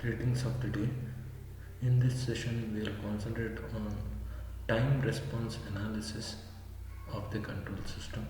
Greetings of the day. In this session, we will concentrate on time response analysis of the control system.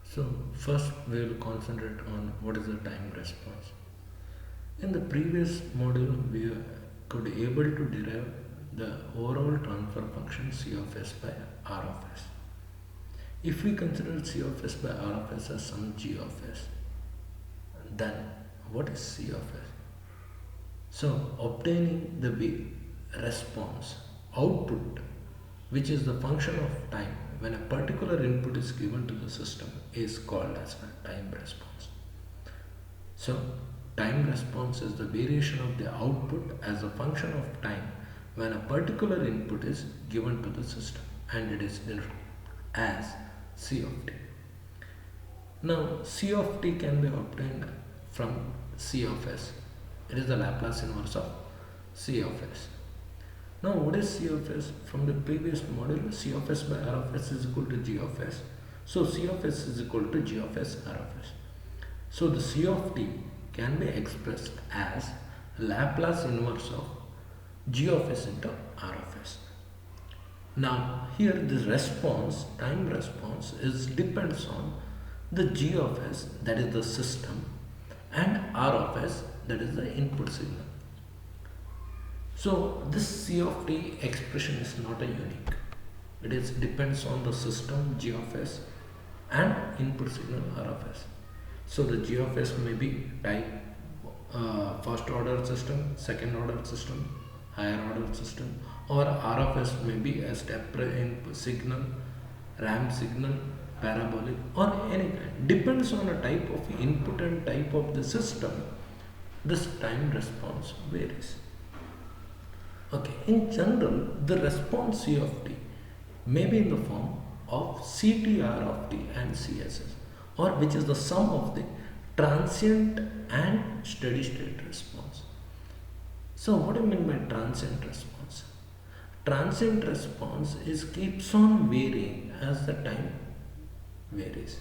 So, first, we will concentrate on what is the time response. In the previous module, we could able to derive the overall transfer function C of S by R of S. If we consider C of S by R of S as some G of S, then what is C of S? So, obtaining the response output, which is the function of time when a particular input is given to the system, is called as a time response. So, time response is the variation of the output as a function of time when a particular input is given to the system, and it is denoted as C of t. Now, C of t can be obtained from C of S. It is the Laplace inverse of C of S. Now, what is C of S? From the previous model, C of S by R of S is equal to G of S. So, C of S is equal to G of S R of S. So, the C of t can be expressed as Laplace inverse of G of S into R of S. Now, here the response, time response, depends on the G of S, that is the system, and R of S, that is the input signal. So this C of t expression is not a unique. It depends on the system G of S and input signal R of S. So the G of S may be type first order system, second order system, higher order system, or R of S may be a step input signal, ramp signal, parabolic, or any kind. Depends on a type of input and type of the system. This time response varies. Okay, in general, the response C of t may be in the form of CTR of t and CSS, or which is the sum of the transient and steady state response. So, what do you mean by transient response? Transient response keeps on varying as the time varies,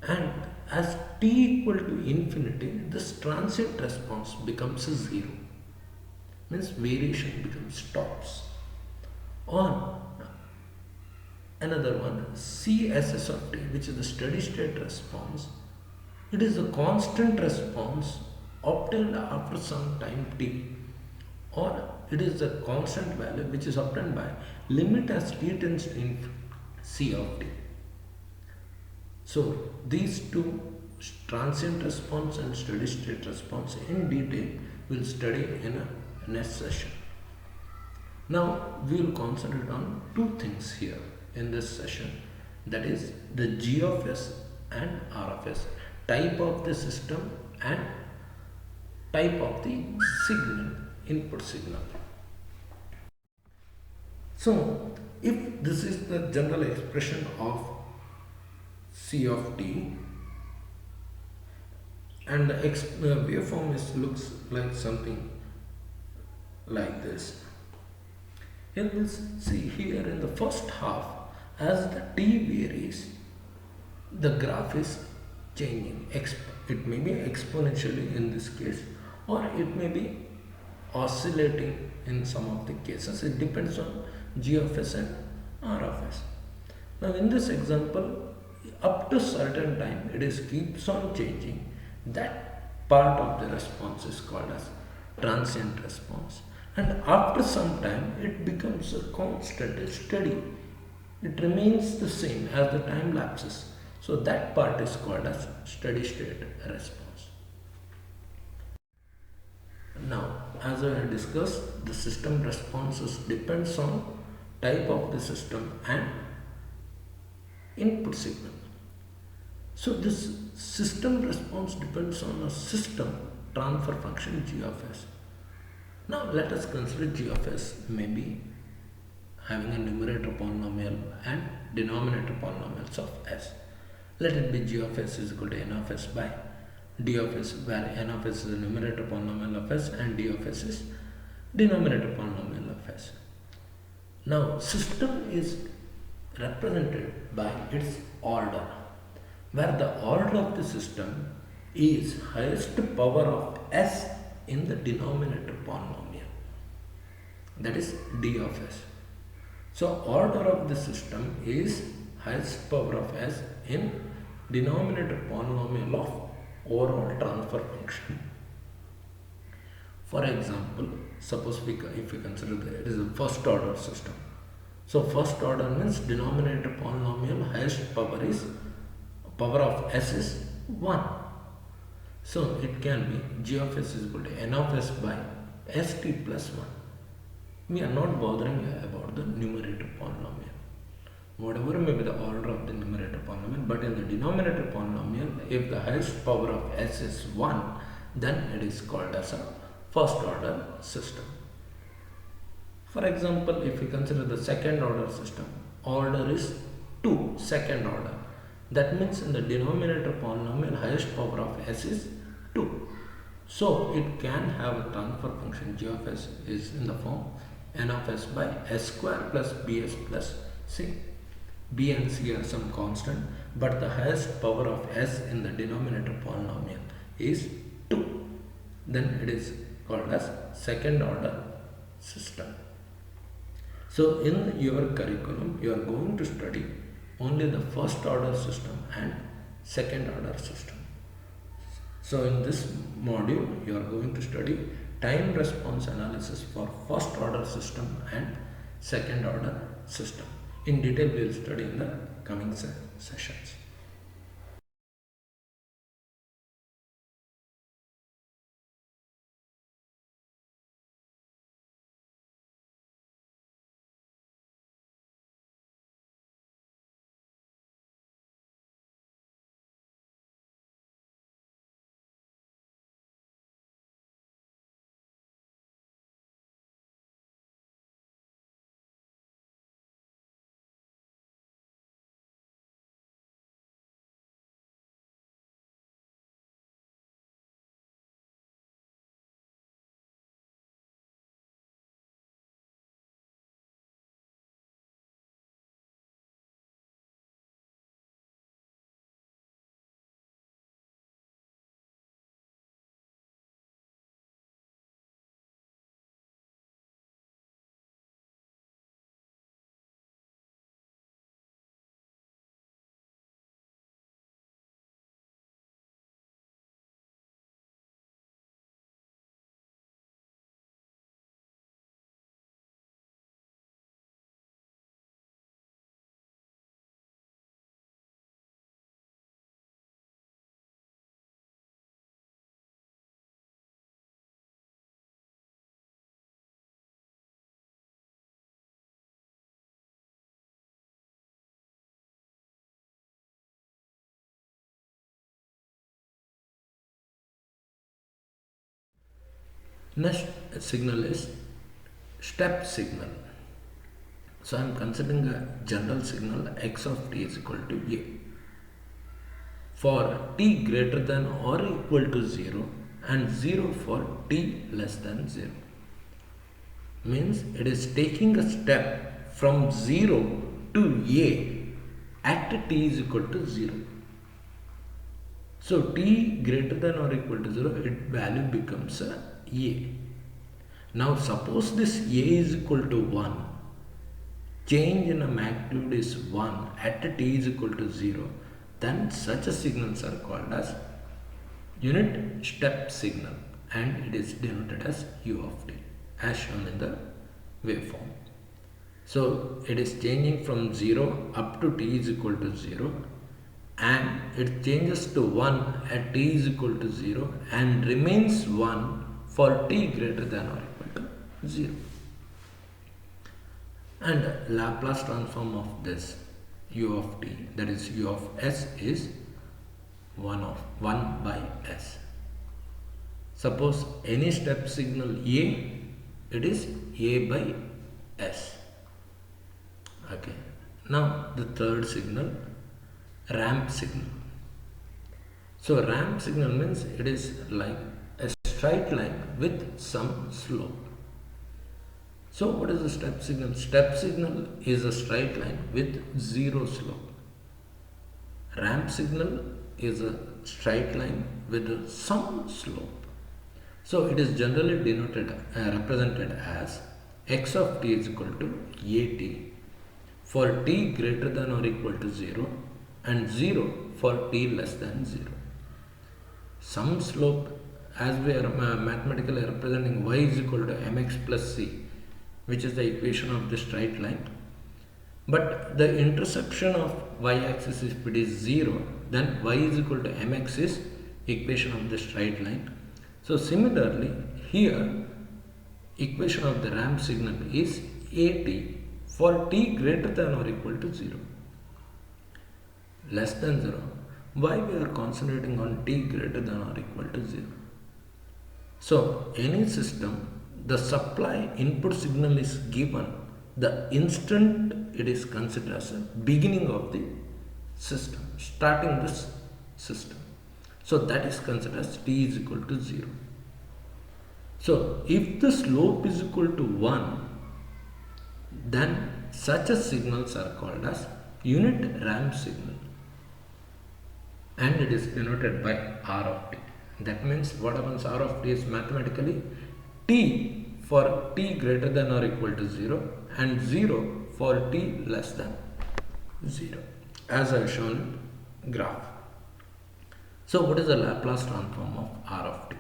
and as t equal to infinity, this transient response becomes a zero, means variation becomes stops. Or another one, CSS of t, which is the steady state response, it is a constant response obtained after some time t, or it is a constant value which is obtained by limit as t tends to infinity C of t. So these two, transient response and steady state response, in detail we'll study in a next session. Now we will concentrate on two things here in this session, that is the G of S and R of S, type of the system and type of the signal, input signal. So if this is the general expression of C of t, and the waveform looks like something like this. And we'll see here in the first half, as the t varies, the graph is changing. It may be exponentially in this case, or it may be oscillating in some of the cases. It depends on G of S and R of S. Now in this example, up to certain time keeps on changing. That part of the response is called as transient response, and after some time it becomes a constant, steady. It remains the same as the time lapses. So that part is called as steady state response. Now, as I discussed, the system responses depends on type of the system and input signal. So this system response depends on a system transfer function G of S. Now let us consider G of S may be having a numerator polynomial and denominator polynomials of S. Let it be G of S is equal to N of S by D of S, where N of S is the numerator polynomial of S and D of S is denominator polynomial of S. Now system is represented by its order, where the order of the system is highest power of s in the denominator polynomial, that is d of s. So order of the system is highest power of s in denominator polynomial of overall transfer function. For example, suppose if we consider that it is a first order system. So first order means denominator polynomial highest power of s is 1. So it can be g of s is equal to n of s by st plus 1. We are not bothering about the numerator polynomial. Whatever may be the order of the numerator polynomial, but in the denominator polynomial, if the highest power of s is 1, then it is called as a first order system. For example, if we consider the second order system, order is 2, second order. That means in the denominator polynomial, highest power of s is 2. So it can have a transfer function g of s is in the form n of s by s square plus bs plus c. B and c are some constant, but the highest power of s in the denominator polynomial is 2. Then it is called as second order system. So in your curriculum, you are going to study only the first order system and second order system. So in this module, you are going to study time response analysis for first order system and second order system. In detail, we will study in the coming sessions. Next signal is step signal. So I am considering a general signal x of t is equal to a. For t greater than or equal to 0 and 0 for t less than 0. Means it is taking a step from 0 to a at t is equal to 0. So t greater than or equal to 0, its value becomes a. Now suppose this a is equal to 1, change in a magnitude is 1 at t is equal to 0, then such a signals are called as unit step signal and it is denoted as u of t as shown in the waveform. So it is changing from 0 up to t is equal to 0 and it changes to 1 at t is equal to 0 and remains 1 for t greater than or equal to 0. And Laplace transform of this u of t, that is u of s, is 1 by s. Suppose any step signal a, it is a by s. Okay. Now the third signal, ramp signal. So ramp signal means it is like a straight line with some slope. So what is the step signal? Step signal is a straight line with zero slope. Ramp signal is a straight line with some slope. So it is generally denoted represented as x of t is equal to at for t greater than or equal to 0 and 0 for t less than 0. Some slope, as we are mathematically representing y is equal to mx plus c, which is the equation of the straight line. But the intersection of y-axis, if it is 0, then y is equal to mx is equation of the straight line. So similarly, here equation of the ramp signal is at for t greater than or equal to 0. Less than 0. Why we are concentrating on t greater than or equal to 0? So any system, the supply input signal is given the instant it is considered as a beginning of the system, starting this system. So that is considered as t is equal to 0. So if the slope is equal to 1, then such a signals are called as unit ramp signal, and it is denoted by r of t. That means what happens, r of t is mathematically t for t greater than or equal to 0 and 0 for t less than 0, as I have shown in graph. So what is the Laplace transform of r of t?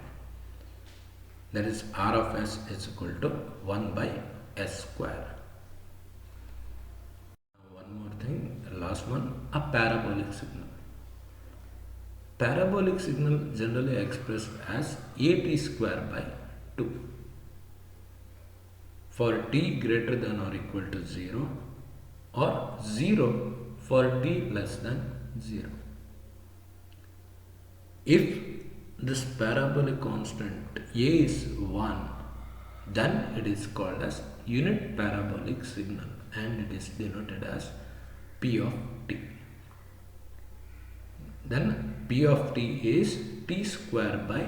That is r of s is equal to 1 by s square. One more thing, last one, a parabolic signal. Parabolic signal generally expressed as at square by 2 for t greater than or equal to 0 or 0 for t less than 0. If this parabolic constant a is 1, then it is called as unit parabolic signal and it is denoted as p of t. Then p of t is t square by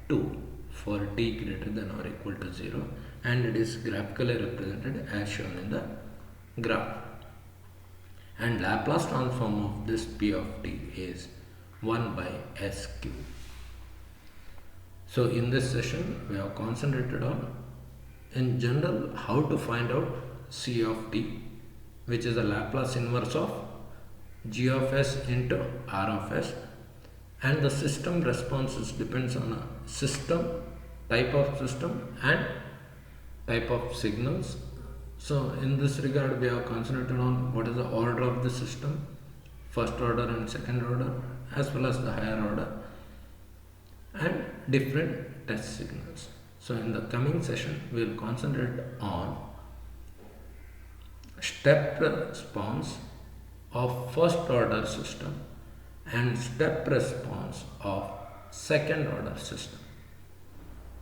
2 for t greater than or equal to 0, and it is graphically represented as shown in the graph. And Laplace transform of this p of t is 1 by s cube. So in this session we have concentrated on, in general, how to find out c of t, which is the Laplace inverse of g of s into r of s, and the system responses depends on a system, type of system and type of signals. So in this regard we have concentrated on what is the order of the system, first order and second order, as well as the higher order, and different test signals. So in the coming session we will concentrate on step response of first order system and step response of second order system.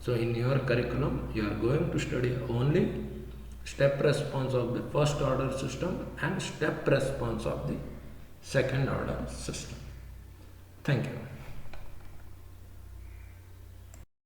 So in your curriculum you are going to study only step response of the first order system and step response of the second order system. Thank you.